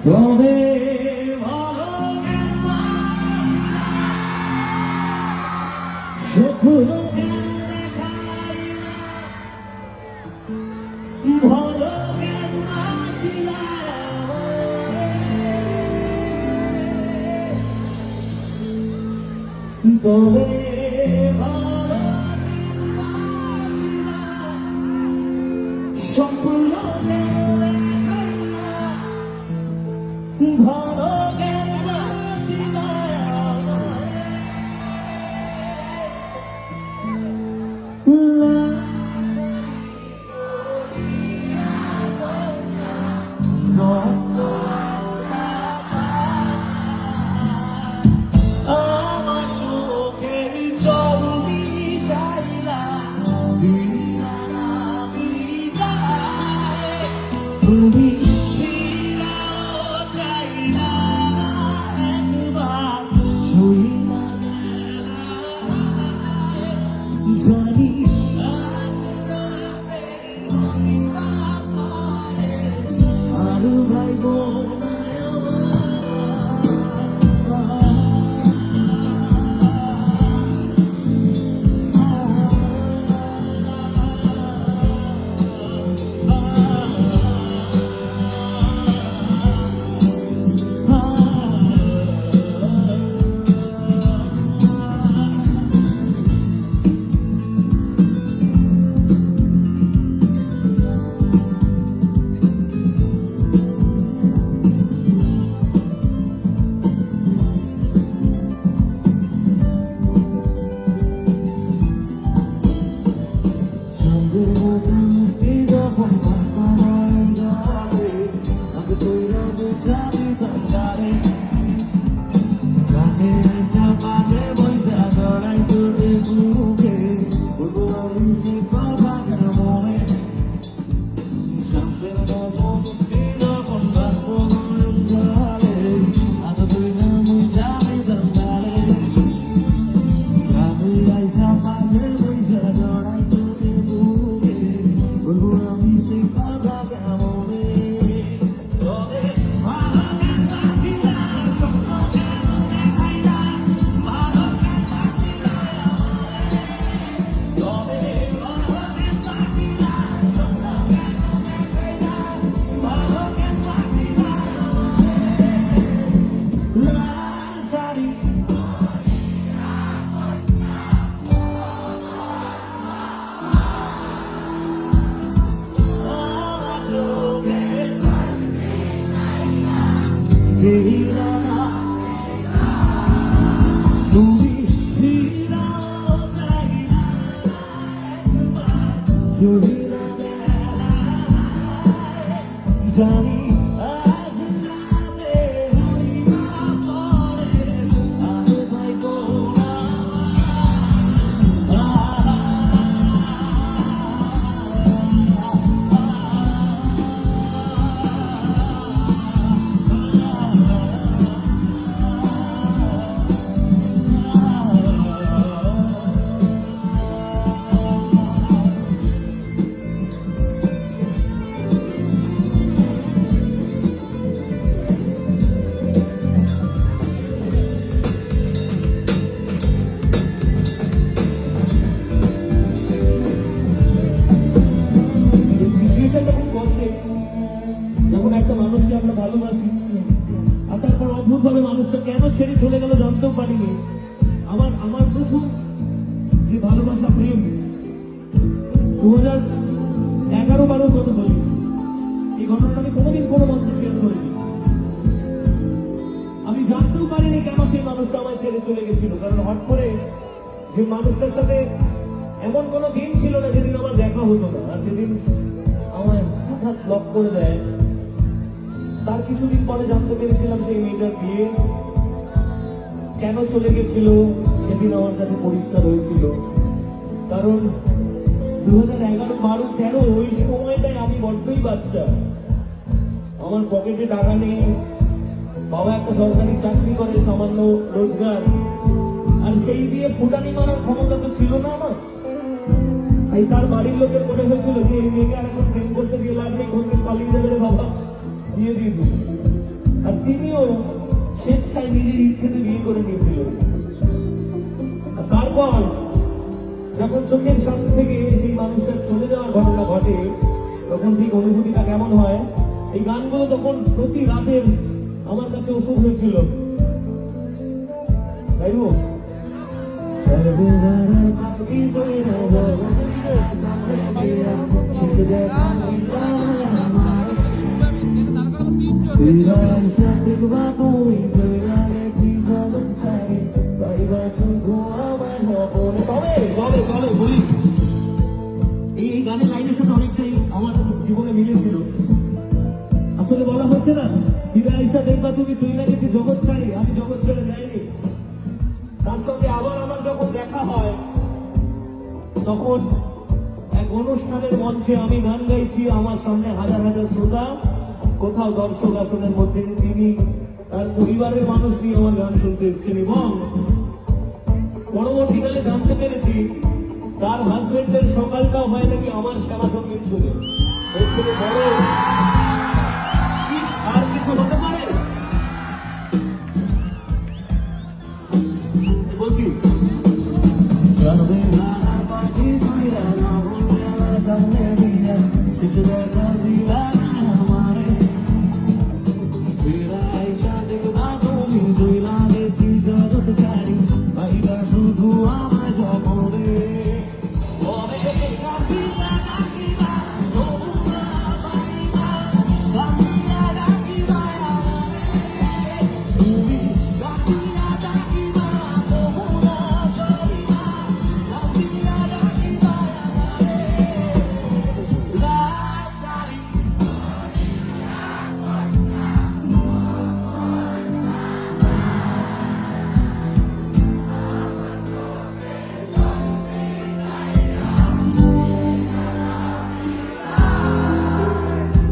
তবে ভালো জ্ঞান দেখাই না, ভালো জ্ঞান তবে ভালো সম্পূর্ণ ভালো জ্ঞান আমার চোখের জল দিশাইলা তুমি জানি আর ভাই জানি যখন একটা মানুষকে আমরা ভালোবাসি আর তারপর অদ্ভুতভাবে মানুষটা কেন ছেড়ে চলে গেল জানতেও পারিনি। আমার প্রথম যে ভালোবাসা প্রেম 2011-12 কথা বলি, এই ঘটনাটা আমি কোনোদিন কোনো মঞ্চে শেয়ার করিনি। আমি জানতেও পারিনি কেন সেই মানুষটা আমায় ছেড়ে চলে গেছিল, কারণ হট করে যে মানুষটার সাথে এমন কোনো দিন ছিল না যেদিন আমার দেখা হতো না, আর যেদিন আমায় হঠাৎ ব্লক করে দেয় তার কিছুদিন পরে জানতে পেরেছিলাম সেই মেয়েটার বিয়ে। কেন চলে গেছিল সেদিন আমার কাছে পরিষ্কার হয়েছিল, কারণ 2011-12-13 ওই সময়টায় আমি বড্ডই বাচ্চা, আমার পকেটে টাকা নেই, বাবা একটা সরকারি চাকরি করে, সামান্য রোজগার, আর সেই দিয়ে ফুটানি মারার ক্ষমতা তো ছিল না আমার। তাই তার বাড়ির লোকের মনে হয়েছিল যে এই মেয়েকে আর এখন প্রেম করতে গিয়ে লাভ নেই, কোনদিন পালিয়ে যাবে রে বাবা, বিয়ে দিয়ে দিল। আর তিনিও স্বেচ্ছায় নিজের ইচ্ছেতে বিয়ে করে নিয়েছিলেন। আর তারপর যখন চোখের সামনে থেকে সেই মানুষটার চলে যাওয়ার ঘটনা ঘটে, তখন ঠিক অনুভূতিটা কেমন হয়। এই গানগুলো তখন প্রতি রাতের আমার কাছে ওষুধ হয়েছিল। গাইবো? এই গানের লাইনের সাথে অনেকটাই আমার জীবনে মিলেছিল। আসলে বলা হচ্ছে না, ফিরে আইসা দেখবা তুমি চলে গেছি জগৎ ছাড়ি, আমি জগৎ ছেড়ে যাইনি। তার সঙ্গে আবার আমার যখন দেখা হয়, তখন এক অনুষ্ঠানের মঞ্চে আমি গান গাইছি, আমার সামনে হাজার হাজার শ্রোতা, কোথাও দর্শক আসনের মধ্যে তিনি তার পরিবারের মানুষ নিয়ে আমার গান শুনতে এসেছেন। এবং পরবর্তীকালে জানতে পেরেছি তার হাজবেন্ডের সকালটাও হয় নাকি আমার সেবা সঙ্গীত শুনে। এর থেকে বড় কি আর কিছু হতে পারে? বলছি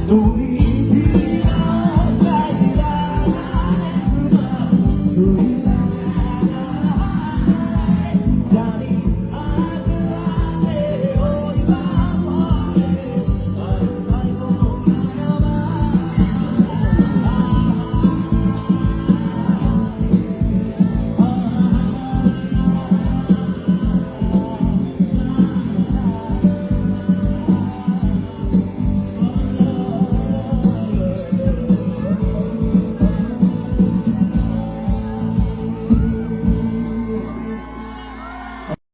তুমি